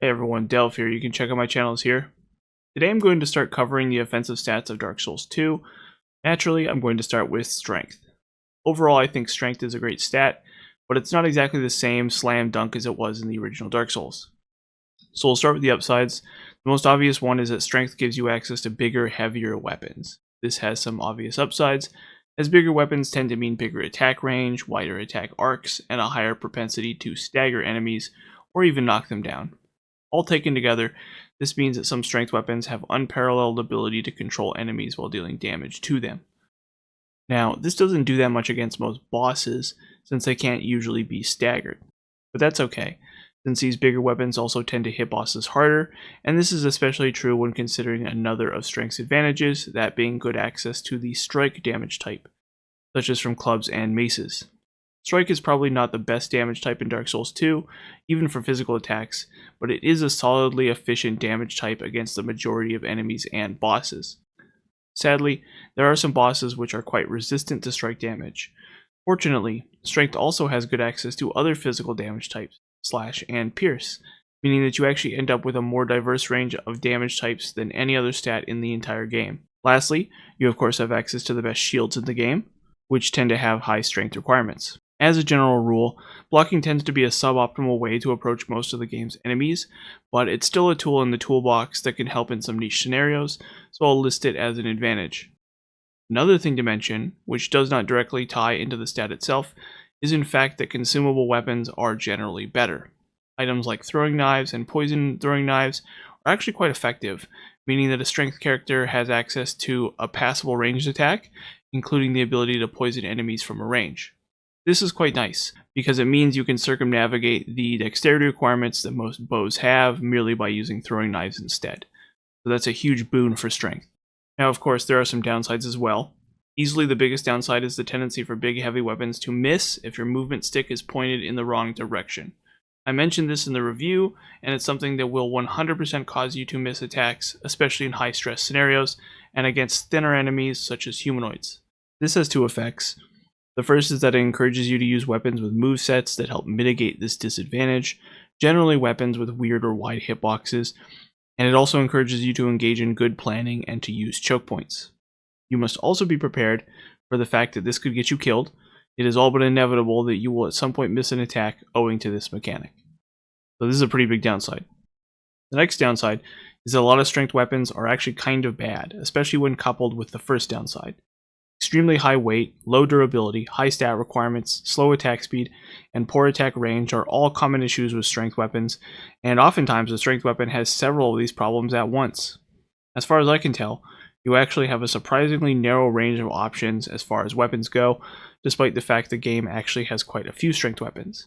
Hey everyone, Delph here. You can check out my channels here. Today I'm going to start covering the offensive stats of Dark Souls 2. Naturally, I'm going to start with Strength. Overall, I think Strength is a great stat, but it's not exactly the same slam dunk as it was in the original Dark Souls. So we'll start with the upsides. The most obvious one is that Strength gives you access to bigger, heavier weapons. This has some obvious upsides, as bigger weapons tend to mean bigger attack range, wider attack arcs, and a higher propensity to stagger enemies or even knock them down. All taken together, this means that some strength weapons have unparalleled ability to control enemies while dealing damage to them. Now, this doesn't do that much against most bosses, since they can't usually be staggered. But that's okay, since these bigger weapons also tend to hit bosses harder, and this is especially true when considering another of Strength's advantages, that being good access to the strike damage type, such as from clubs and maces. Strike is probably not the best damage type in Dark Souls 2, even for physical attacks, but it is a solidly efficient damage type against the majority of enemies and bosses. Sadly, there are some bosses which are quite resistant to strike damage. Fortunately, Strength also has good access to other physical damage types, Slash and Pierce, meaning that you actually end up with a more diverse range of damage types than any other stat in the entire game. Lastly, you of course have access to the best shields in the game, which tend to have high strength requirements. As a general rule, blocking tends to be a suboptimal way to approach most of the game's enemies, but it's still a tool in the toolbox that can help in some niche scenarios, so I'll list it as an advantage. Another thing to mention, which does not directly tie into the stat itself, is in fact that consumable weapons are generally better. Items like throwing knives and poison throwing knives are actually quite effective, meaning that a strength character has access to a passable ranged attack, including the ability to poison enemies from a range. This is quite nice, because it means you can circumnavigate the dexterity requirements that most bows have merely by using throwing knives instead. So that's a huge boon for strength. Now of course there are some downsides as well. Easily the biggest downside is the tendency for big heavy weapons to miss if your movement stick is pointed in the wrong direction. I mentioned this in the review, and it's something that will 100% cause you to miss attacks, especially in high stress scenarios, and against thinner enemies such as humanoids. This has two effects. The first is that it encourages you to use weapons with movesets that help mitigate this disadvantage, generally weapons with weird or wide hitboxes, and it also encourages you to engage in good planning and to use choke points. You must also be prepared for the fact that this could get you killed. It is all but inevitable that you will at some point miss an attack owing to this mechanic. So this is a pretty big downside. The next downside is that a lot of strength weapons are actually kind of bad, especially when coupled with the first downside. Extremely high weight, low durability, high stat requirements, slow attack speed, and poor attack range are all common issues with strength weapons, and oftentimes a strength weapon has several of these problems at once. As far as I can tell, you actually have a surprisingly narrow range of options as far as weapons go, despite the fact the game actually has quite a few strength weapons.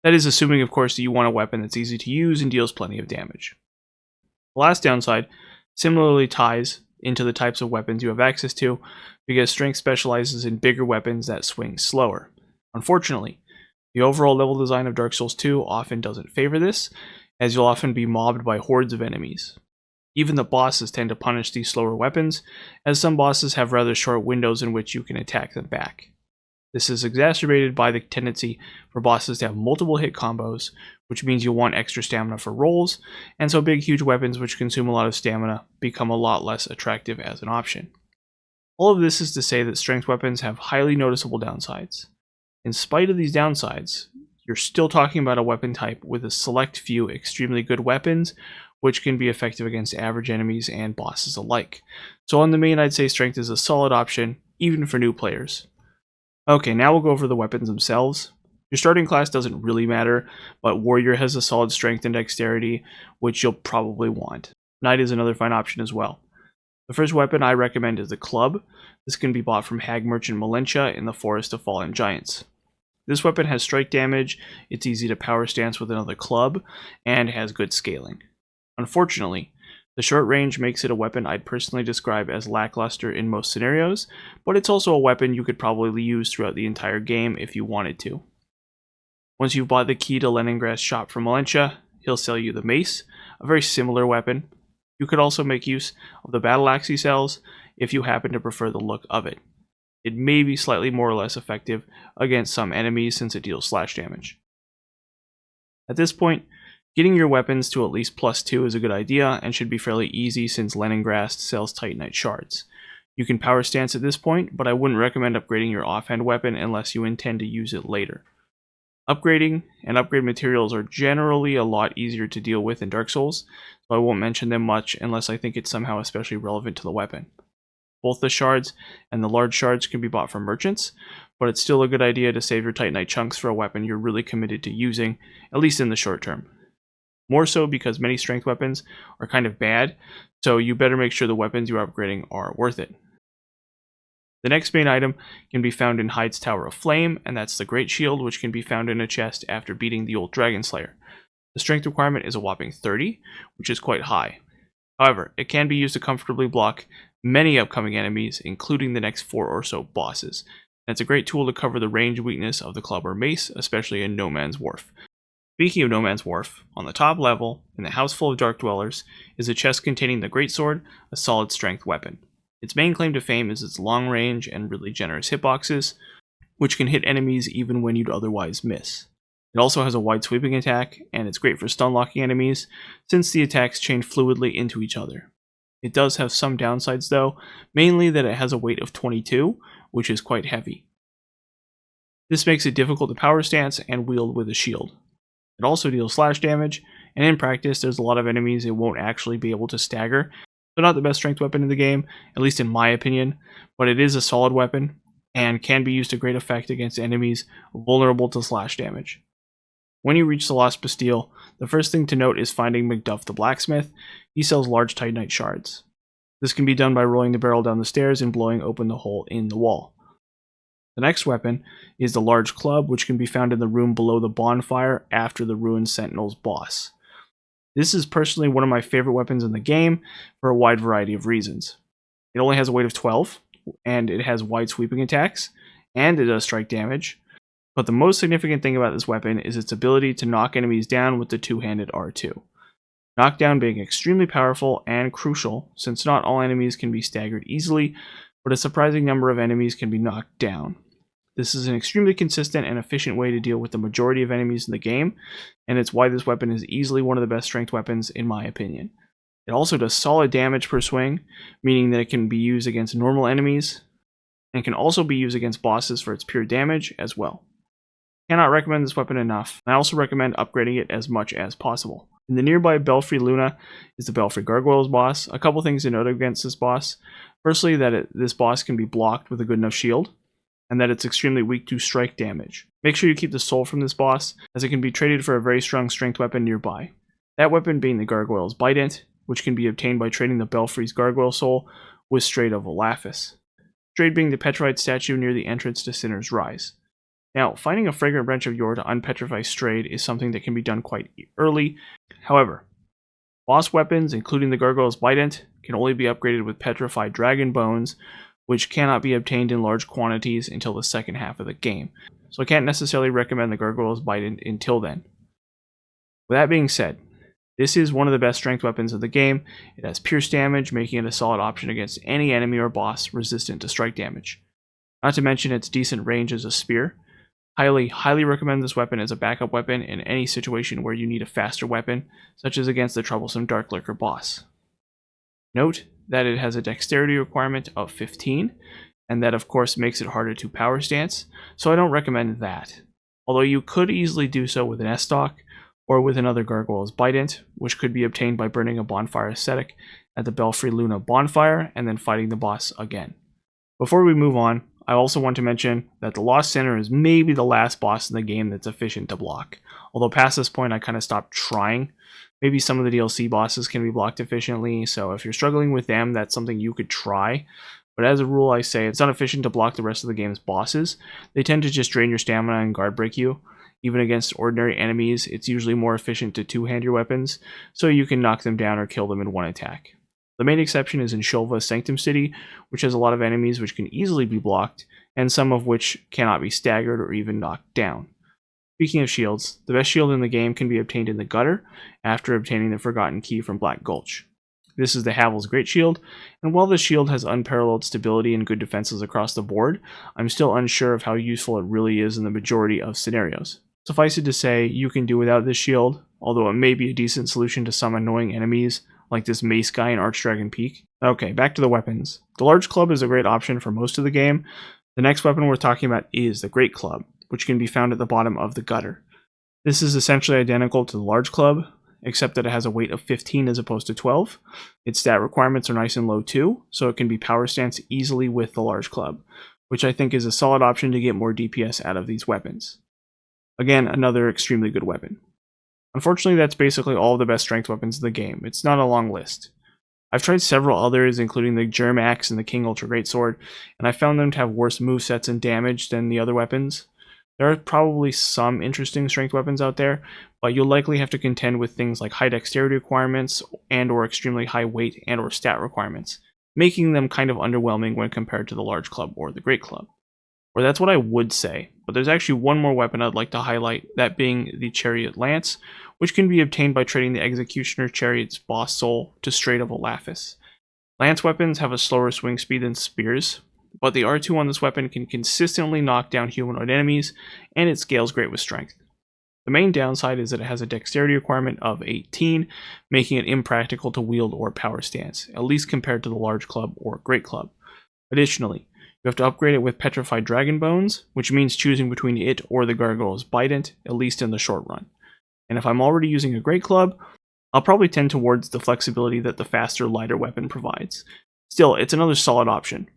That is assuming, of course, that you want a weapon that's easy to use and deals plenty of damage. The last downside similarly ties into the types of weapons you have access to, because strength specializes in bigger weapons that swing slower. Unfortunately, the overall level design of Dark Souls 2 often doesn't favor this, as you'll often be mobbed by hordes of enemies. Even the bosses tend to punish these slower weapons, as some bosses have rather short windows in which you can attack them back. This is exacerbated by the tendency for bosses to have multiple hit combos, which means you'll want extra stamina for rolls, and so big huge weapons which consume a lot of stamina become a lot less attractive as an option. All of this is to say that strength weapons have highly noticeable downsides. In spite of these downsides, you're still talking about a weapon type with a select few extremely good weapons, which can be effective against average enemies and bosses alike. So on the main, I'd say strength is a solid option, even for new players. Okay, now we'll go over the weapons themselves. Your starting class doesn't really matter, but Warrior has a solid strength and dexterity, which you'll probably want. Knight is another fine option as well. The first weapon I recommend is the club. This can be bought from Hag Merchant Melentia in the Forest of Fallen Giants. This weapon has strike damage, it's easy to power stance with another club, and has good scaling. Unfortunately, the short range makes it a weapon I'd personally describe as lackluster in most scenarios, but it's also a weapon you could probably use throughout the entire game if you wanted to. Once you've bought the key to Leningrad's shop from Melentia, he'll sell you the mace, a very similar weapon. You could also make use of the battle axe he sells if you happen to prefer the look of it. It may be slightly more or less effective against some enemies since it deals slash damage. At this point, Getting your weapons to at least +2 is a good idea and should be fairly easy since Leningrast sells Titanite shards. You can power stance at this point, but I wouldn't recommend upgrading your offhand weapon unless you intend to use it later. Upgrading and upgrade materials are generally a lot easier to deal with in Dark Souls, so I won't mention them much unless I think it's somehow especially relevant to the weapon. Both the shards and the large shards can be bought from merchants, but it's still a good idea to save your Titanite chunks for a weapon you're really committed to using, at least in the short term. More so because many strength weapons are kind of bad, so you better make sure the weapons you're upgrading are worth it. The next main item can be found in Hyde's Tower of Flame, and that's the Great Shield, which can be found in a chest after beating the old Dragon Slayer. The strength requirement is a whopping 30, which is quite high. However, it can be used to comfortably block many upcoming enemies, including the next 4 or so bosses. And it's a great tool to cover the range weakness of the club or mace, especially in No Man's Wharf. Speaking of No Man's Wharf, on the top level, in the House Full of Dark Dwellers, is a chest containing the Greatsword, a solid strength weapon. Its main claim to fame is its long range and really generous hitboxes, which can hit enemies even when you'd otherwise miss. It also has a wide sweeping attack, and it's great for stun locking enemies, since the attacks chain fluidly into each other. It does have some downsides though, mainly that it has a weight of 22, which is quite heavy. This makes it difficult to power stance and wield with a shield. It also deals slash damage, and in practice there's a lot of enemies it won't actually be able to stagger. So not the best strength weapon in the game, at least in my opinion, but it is a solid weapon, and can be used to great effect against enemies vulnerable to slash damage. When you reach the Lost Bastille, the first thing to note is finding Macduff the Blacksmith. He sells large Titanite shards. This can be done by rolling the barrel down the stairs and blowing open the hole in the wall. The next weapon is the large club, which can be found in the room below the bonfire after the Ruined Sentinel's boss. This is personally one of my favorite weapons in the game for a wide variety of reasons. It only has a weight of 12, and it has wide sweeping attacks, and it does strike damage. But the most significant thing about this weapon is its ability to knock enemies down with the two-handed R2. Knockdown being extremely powerful and crucial, since not all enemies can be staggered easily, but a surprising number of enemies can be knocked down. This is an extremely consistent and efficient way to deal with the majority of enemies in the game, and it's why this weapon is easily one of the best strength weapons in my opinion. It also does solid damage per swing, meaning that it can be used against normal enemies, and can also be used against bosses for its pure damage as well. Cannot recommend this weapon enough. I also recommend upgrading it as much as possible. In the nearby Belfry Luna is the Belfry Gargoyles boss. A couple things to note against this boss. Firstly, that this boss can be blocked with a good enough shield, and that it's extremely weak to strike damage. Make sure you keep the soul from this boss, as it can be traded for a very strong strength weapon nearby. That weapon being the Gargoyle's Bident, which can be obtained by trading the Belfry's Gargoyle soul with Strade of Olaphis. Strade being the petrified statue near the entrance to Sinner's Rise. Now, finding a fragrant branch of yore to unpetrify Strade is something that can be done quite early. However, boss weapons, including the Gargoyle's Bident, can only be upgraded with petrified dragon bones, which cannot be obtained in large quantities until the second half of the game. So I can't necessarily recommend the Gargoyle's Bident until then. With that being said, this is one of the best strength weapons of the game. It has pierce damage, making it a solid option against any enemy or boss resistant to strike damage. Not to mention its decent range as a spear. Highly recommend this weapon as a backup weapon in any situation where you need a faster weapon, such as against the troublesome Dark Lurker boss. Note that it has a dexterity requirement of 15, and that of course makes it harder to power stance, so I don't recommend that. Although you could easily do so with an S-Stock, or with another Gargoyle's Bident, which could be obtained by burning a bonfire ascetic at the Belfry Luna bonfire, and then fighting the boss again. Before we move on, I also want to mention that the Lost Sinner is maybe the last boss in the game that's efficient to block. Although past this point I kind of stopped trying. Maybe some of the DLC bosses can be blocked efficiently, so if you're struggling with them, that's something you could try. But as a rule, I say it's not efficient to block the rest of the game's bosses. They tend to just drain your stamina and guard break you. Even against ordinary enemies, it's usually more efficient to two-hand your weapons, so you can knock them down or kill them in one attack. The main exception is in Shulva's Sanctum City, which has a lot of enemies which can easily be blocked, and some of which cannot be staggered or even knocked down. Speaking of shields, the best shield in the game can be obtained in the Gutter, after obtaining the Forgotten Key from Black Gulch. This is the Havel's Great Shield, and while the shield has unparalleled stability and good defenses across the board, I'm still unsure of how useful it really is in the majority of scenarios. Suffice it to say, you can do without this shield, although it may be a decent solution to some annoying enemies like this mace guy in Archdragon Peak. Okay, back to the weapons. The large club is a great option for most of the game. The next weapon we're talking about is the great club, which can be found at the bottom of the gutter. This is essentially identical to the large club, except that it has a weight of 15 as opposed to 12. Its stat requirements are nice and low too, so it can be power stance easily with the large club, which I think is a solid option to get more DPS out of these weapons. Again, another extremely good weapon. Unfortunately, that's basically all of the best strength weapons in the game. It's not a long list. I've tried several others, including the Germ Axe and the King Ultra Greatsword, and I found them to have worse movesets and damage than the other weapons. There are probably some interesting strength weapons out there, but you'll likely have to contend with things like high dexterity requirements and or extremely high weight and or stat requirements, making them kind of underwhelming when compared to the large club or the great club. Or that's what I would say, but there's actually one more weapon I'd like to highlight, that being the Chariot Lance, which can be obtained by trading the Executioner Chariot's boss soul to Strait of Olaphis. Lance weapons have a slower swing speed than spears, but the R2 on this weapon can consistently knock down humanoid enemies, and it scales great with strength. The main downside is that it has a dexterity requirement of 18, making it impractical to wield or power stance, at least compared to the large club or great club. Additionally, you have to upgrade it with Petrified Dragon Bones, which means choosing between it or the Gargoyle's Bident, at least in the short run. And if I'm already using a great club, I'll probably tend towards the flexibility that the faster, lighter weapon provides. Still, it's another solid option.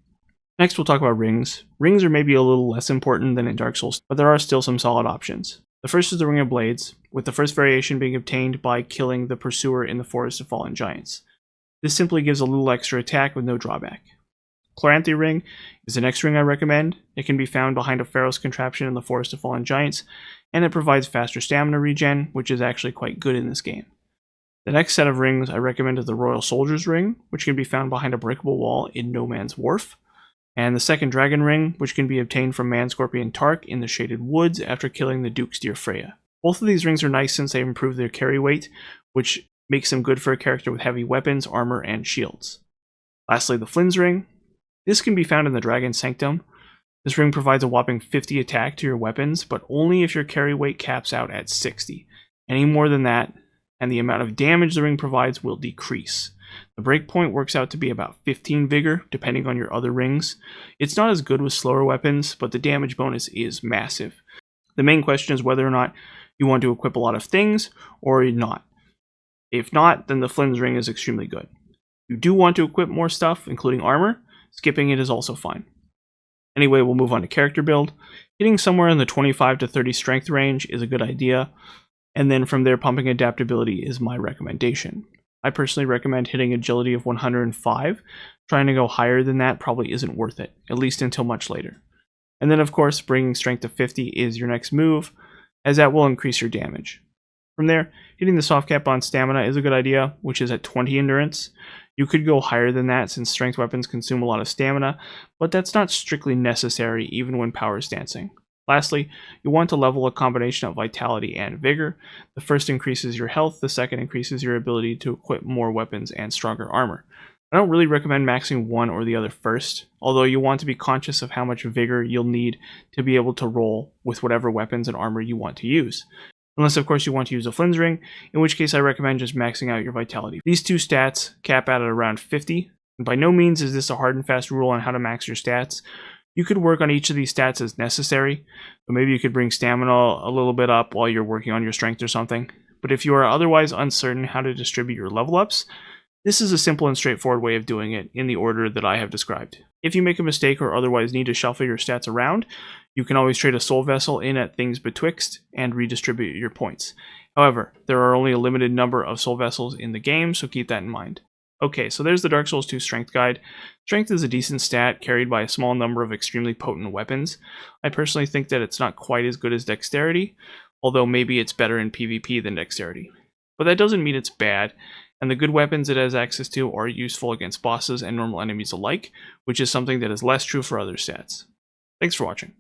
Next, we'll talk about rings. Rings are maybe a little less important than in Dark Souls, but there are still some solid options. The first is the Ring of Blades, with the first variation being obtained by killing the Pursuer in the Forest of Fallen Giants. This simply gives a little extra attack with no drawback. Chloranthy Ring is the next ring I recommend. It can be found behind a Pharos contraption in the Forest of Fallen Giants, and it provides faster stamina regen, which is actually quite good in this game. The next set of rings I recommend is the Royal Soldier's Ring, which can be found behind a breakable wall in No Man's Wharf, and the second Dragon Ring, which can be obtained from Man-Scorpion Tark in the Shaded Woods after killing the Duke's Deer Freya. Both of these rings are nice since they improve their carry weight, which makes them good for a character with heavy weapons, armor, and shields. Lastly, the Flynn's Ring. This can be found in the Dragon Sanctum. This ring provides a whopping 50 attack to your weapons, but only if your carry weight caps out at 60. Any more than that, and the amount of damage the ring provides will decrease. The breakpoint works out to be about 15 vigor, depending on your other rings. It's not as good with slower weapons, but the damage bonus is massive. The main question is whether or not you want to equip a lot of things, or not. If not, then the Flynn's Ring is extremely good. If you do want to equip more stuff, including armor, skipping it is also fine. Anyway, we'll move on to character build. Hitting somewhere in the 25 to 30 strength range is a good idea, and then from there pumping adaptability is my recommendation. I personally recommend hitting agility of 105. Trying to go higher than that probably isn't worth it, at least until much later. And then of course, bringing strength to 50 is your next move, as that will increase your damage. From there, hitting the soft cap on stamina is a good idea, which is at 20 endurance. You could go higher than that since strength weapons consume a lot of stamina, but that's not strictly necessary even when power stancing. Lastly, you want to level a combination of vitality and vigor. The first increases your health, the second increases your ability to equip more weapons and stronger armor. I don't really recommend maxing one or the other first, although you want to be conscious of how much vigor you'll need to be able to roll with whatever weapons and armor you want to use. Unless of course you want to use a Flynn's Ring, in which case I recommend just maxing out your vitality. These two stats cap out at around 50, and by no means is this a hard and fast rule on how to max your stats. You could work on each of these stats as necessary, so maybe you could bring stamina a little bit up while you're working on your strength or something. But if you are otherwise uncertain how to distribute your level ups, this is a simple and straightforward way of doing it in the order that I have described. If you make a mistake or otherwise need to shuffle your stats around, you can always trade a soul vessel in at things betwixt and redistribute your points. However, there are only a limited number of soul vessels in the game, so keep that in mind. Okay, so there's the Dark Souls 2 Strength Guide. Strength is a decent stat carried by a small number of extremely potent weapons. I personally think that it's not quite as good as Dexterity, although maybe it's better in PvP than Dexterity. But that doesn't mean it's bad, and the good weapons it has access to are useful against bosses and normal enemies alike, which is something that is less true for other stats. Thanks for watching.